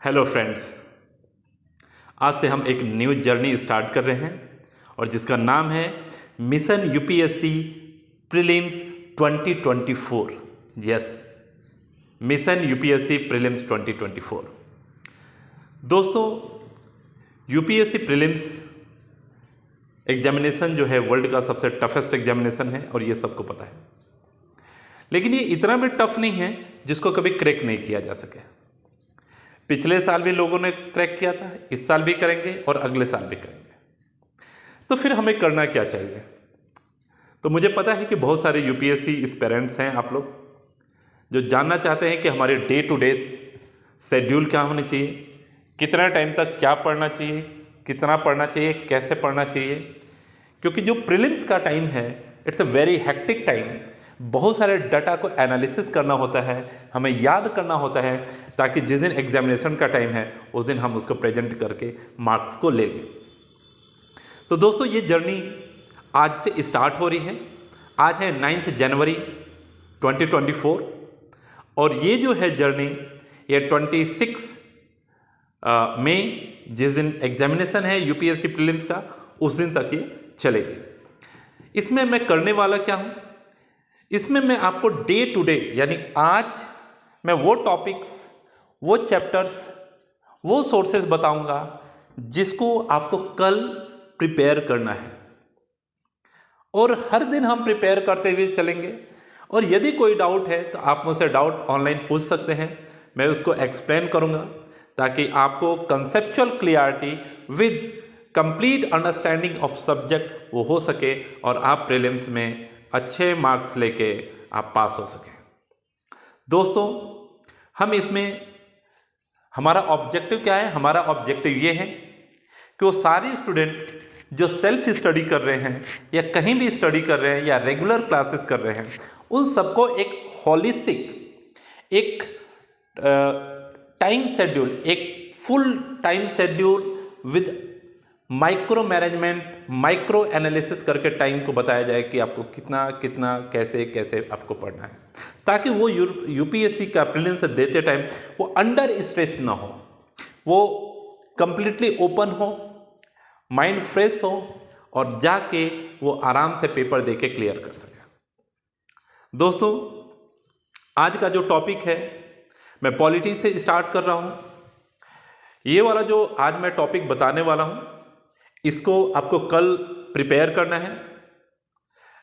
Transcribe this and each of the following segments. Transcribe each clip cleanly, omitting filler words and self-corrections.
Hello friends, आज से हम एक न्यू जर्नी स्टार्ट कर रहे हैं और जिसका नाम है mission UPSC prelims 2024। Yes, mission UPSC prelims 2024। दोस्तों, यूपीएससी प्रीलिम्स एग्जामिनेशन जो है वर्ल्ड का सबसे टफेस्ट एग्जामिनेशन है और ये सबको पता है। लेकिन ये इतना भी टफ नहीं है जिसको कभी क्रैक नहीं किया जा सके। पिछले साल भी लोगों ने क्रैक किया था, इस साल भी करेंगे और अगले साल भी करेंगे। तो फिर हमें करना क्या चाहिए? तो मुझे पता है कि बहुत सारे यूपीएससी एस्पिरेंट्स हैं आप लोग जो जानना चाहते हैं कि हमारे डे टू डे शेड्यूल क्या होने चाहिए, कितना टाइम तक क्या पढ़ना चाहिए, कितना पढ़ना चाहिए, कैसे पढ़ना चाहिए। क्योंकि जो प्रीलिम्स का टाइम है it's a very hectic time. बहुत सारे डाटा को एनालिसिस करना होता है, हमें याद करना होता है ताकि जिस दिन एग्जामिनेशन का टाइम है उस दिन हम उसको प्रेजेंट करके मार्क्स को ले लें। तो दोस्तों, ये जर्नी आज से स्टार्ट हो रही है। आज है 9 जनवरी 2024 और ये जो है जर्नी ये 26 मई, जिस दिन एग्जामिनेशन है यूपीएससी प्रीलिम्स का, उस दिन तक ये चलेगी। इसमें मैं करने वाला क्या हूँ? इसमें मैं आपको डे टू डे यानी आज मैं वो टॉपिक्स, वो चैप्टर्स, वो सोर्सेज बताऊंगा जिसको आपको कल प्रिपेयर करना है और हर दिन हम प्रिपेयर करते हुए चलेंगे। और यदि कोई डाउट है तो आप मुझसे डाउट ऑनलाइन पूछ सकते हैं, मैं उसको एक्सप्लेन करूंगा ताकि आपको conceptual clarity with complete understanding of subject वो हो सके और आप प्रीलिम्स में अच्छे मार्क्स लेके आप पास हो सकें। दोस्तों, हम इसमें हमारा ऑब्जेक्टिव क्या है? हमारा ऑब्जेक्टिव ये है कि वो सारे स्टूडेंट जो सेल्फ स्टडी कर रहे हैं या कहीं भी स्टडी कर रहे हैं या रेगुलर क्लासेस कर रहे हैं, उन सबको एक होलिस्टिक, एक टाइम शेड्यूल, एक full time schedule with micro management, micro analysis करके टाइम को बताया जाए कि आपको कितना कितना कैसे कैसे आपको पढ़ना है, ताकि वो यूपीएससी का प्रीलिम्स देते टाइम वो अंडर स्ट्रेस ना हो, वो कंप्लीटली ओपन हो, माइंड फ्रेश हो और जाके वो आराम से पेपर दे के क्लियर कर सके। दोस्तों, आज का जो टॉपिक है मैं पॉलिटी से स्टार्ट कर रहा हूँ। ये वाला जो आज मैं टॉपिक बताने वाला हूँ इसको आपको कल प्रिपेयर करना है।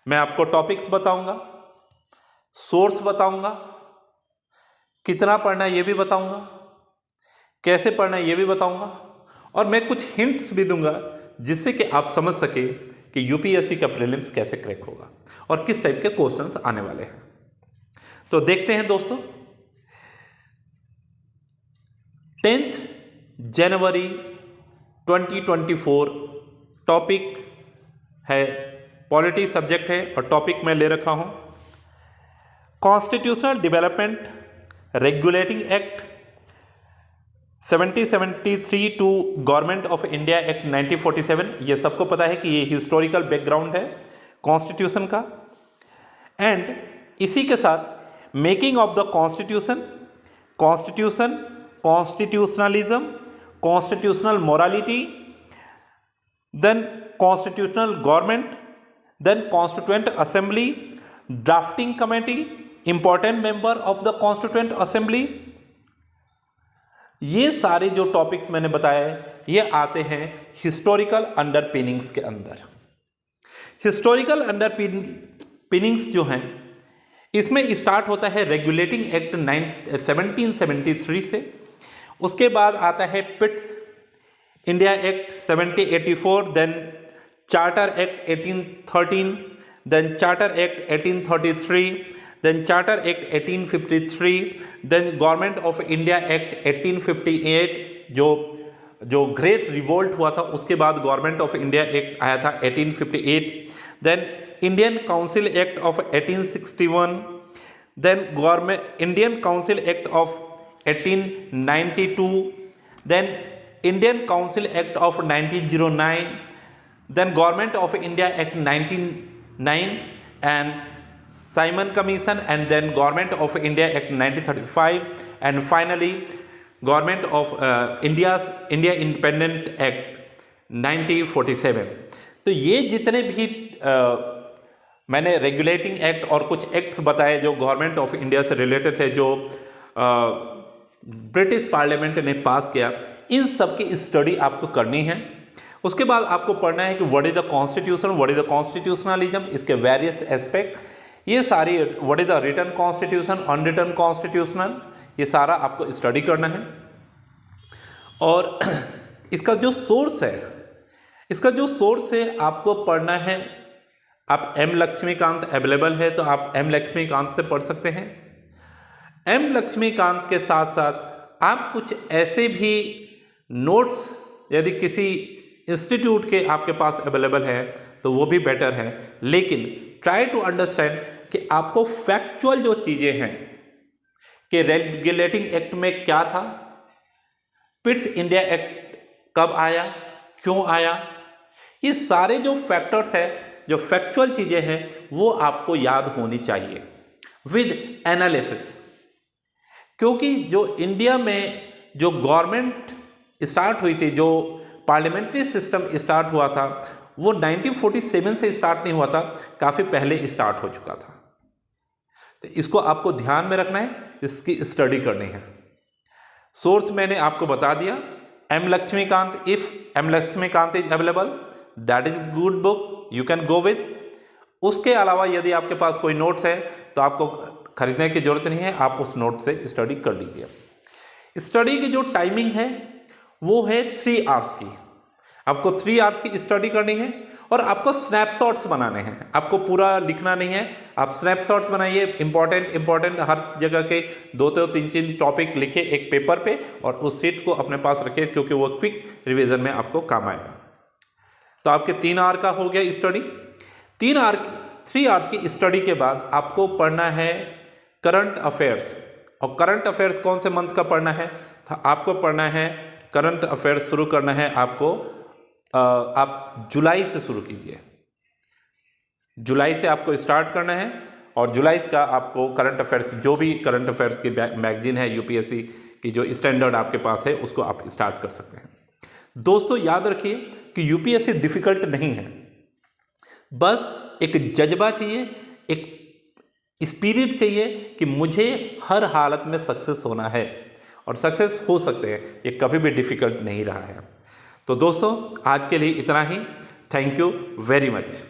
मैं आपको टॉपिक्स बताऊंगा, सोर्स बताऊंगा, कितना पढ़ना है ये भी बताऊंगा, कैसे पढ़ना है ये भी बताऊंगा और मैं कुछ हिंट्स भी दूंगा जिससे कि आप समझ सके कि यूपीएससी का प्रीलिम्स कैसे क्रैक होगा और किस टाइप के क्वेश्चंस आने वाले हैं। तो देखते हैं दोस्तों, 10 जनवरी 2024 टॉपिक है, पॉलिटी सब्जेक्ट है और टॉपिक मैं ले रखा हूं constitutional development regulating act 1773 to government of India act 1947। ये सबको पता है कि ये हिस्टोरिकल बैकग्राउंड है कॉन्स्टिट्यूशन का। एंड इसी के साथ making of the constitution, constitution, constitutionalism, constitutional morality, then constitutional government, then constituent assembly, drafting committee, important member of the constituent assembly। ये सारे जो टॉपिक्स मैंने बताए ये आते हैं हिस्टोरिकल अंडरपिनिंग्स के अंदर। हिस्टोरिकल अंडरपिनिंग्स जो हैं इसमें स्टार्ट होता है रेगुलेटिंग एक्ट 1773 से। उसके बाद आता है Pitt's India act 1784, then charter act 1813, then charter act 1833, then charter act 1853, then government of India act 1858 जो ग्रेट रिवोल्ट हुआ था उसके बाद गवर्नमेंट ऑफ इंडिया एक्ट आया था 1858, then Indian council act of 1861, then government Indian council act of 1892, then Indian Council Act of 1909, then Government of India Act 1909 and Simon Commission, and then Government of India Act 1935, and finally government of India independent act 1947। तो ये जितने भी मैंने regulating act और कुछ acts बताए जो government of India से रिलेटेड थे, जो ब्रिटिश पार्लियामेंट ने पास किया, इन सब की स्टडी आपको करनी है। उसके बाद आपको पढ़ना है कि what is the constitution, what is the constitutionalism, इसके वेरियस एस्पेक्ट, ये सारी, what is the written constitution, unwritten constitutional, ये सारा आपको स्टडी करना है। और इसका जो सोर्स है आपको पढ़ना है। आप एम लक्ष्मीकांत अवेलेबल है तो आप एम लक्ष्मीकांत से पढ़ सकते हैं। एम लक्ष्मीकांत के साथ साथ आप कुछ ऐसे भी नोट्स यदि किसी इंस्टीट्यूट के आपके पास अवेलेबल है तो वो भी बेटर है, लेकिन ट्राई टू अंडरस्टैंड कि आपको फैक्चुअल जो चीज़ें हैं कि रेगुलेटिंग एक्ट में क्या था, पिट्स इंडिया एक्ट कब आया, क्यों आया, ये सारे जो फैक्टर्स हैं, जो फैक्चुअल चीज़ें हैं, वो आपको याद होनी चाहिए विद एनालिसिस। क्योंकि जो इंडिया में जो गवर्नमेंट स्टार्ट हुई थी, जो पार्लियामेंट्री सिस्टम स्टार्ट हुआ था, वो 1947 से स्टार्ट नहीं हुआ था, काफ़ी पहले स्टार्ट हो चुका था। तो इसको आपको ध्यान में रखना है, इसकी स्टडी करनी है। सोर्स मैंने आपको बता दिया, M Laxmikanth, if M Laxmikanth is available that is good book, you can go with. उसके अलावा यदि आपके पास कोई नोट्स है तो आपको खरीदने की जरूरत नहीं है, आप उस नोट से स्टडी कर लीजिए। स्टडी की जो टाइमिंग है वो है 3 आवर्स की। आपको 3 आवर्स की स्टडी करनी है और आपको स्नैपशॉट्स बनाने हैं, आपको पूरा लिखना नहीं है, आप स्नैपशॉट्स बनाइए। इंपॉर्टेंट हर जगह के 2-3 टॉपिक लिखिए एक पेपर पे और उस सीट को अपने पास रखिए, क्योंकि वो क्विक रिवीजन में आपको काम आएगा। तो आपके 3 आवर का हो गया स्टडी। 3 आवर्स की स्टडी के बाद आपको पढ़ना है करंट अफेयर्स। और करंट अफेयर्स कौन से मंथ का पढ़ना है? तो आपको पढ़ना है करंट अफेयर्स, शुरू करना है आपको, आप जुलाई से शुरू कीजिए। जुलाई से आपको स्टार्ट करना है और जुलाई का आपको करंट अफेयर्स, जो भी करंट अफेयर्स की मैगजीन है यूपीएससी की, जो स्टैंडर्ड आपके पास है, उसको आप स्टार्ट कर सकते हैं। दोस्तों याद रखिए कि यूपीएससी डिफिकल्ट नहीं है, बस एक जज्बा चाहिए, एक स्पिरिट चाहिए कि मुझे हर हालत में सक्सेस होना है, और सक्सेस हो सकते हैं, ये कभी भी डिफिकल्ट नहीं रहा है। तो दोस्तों आज के लिए इतना ही। Thank you very much.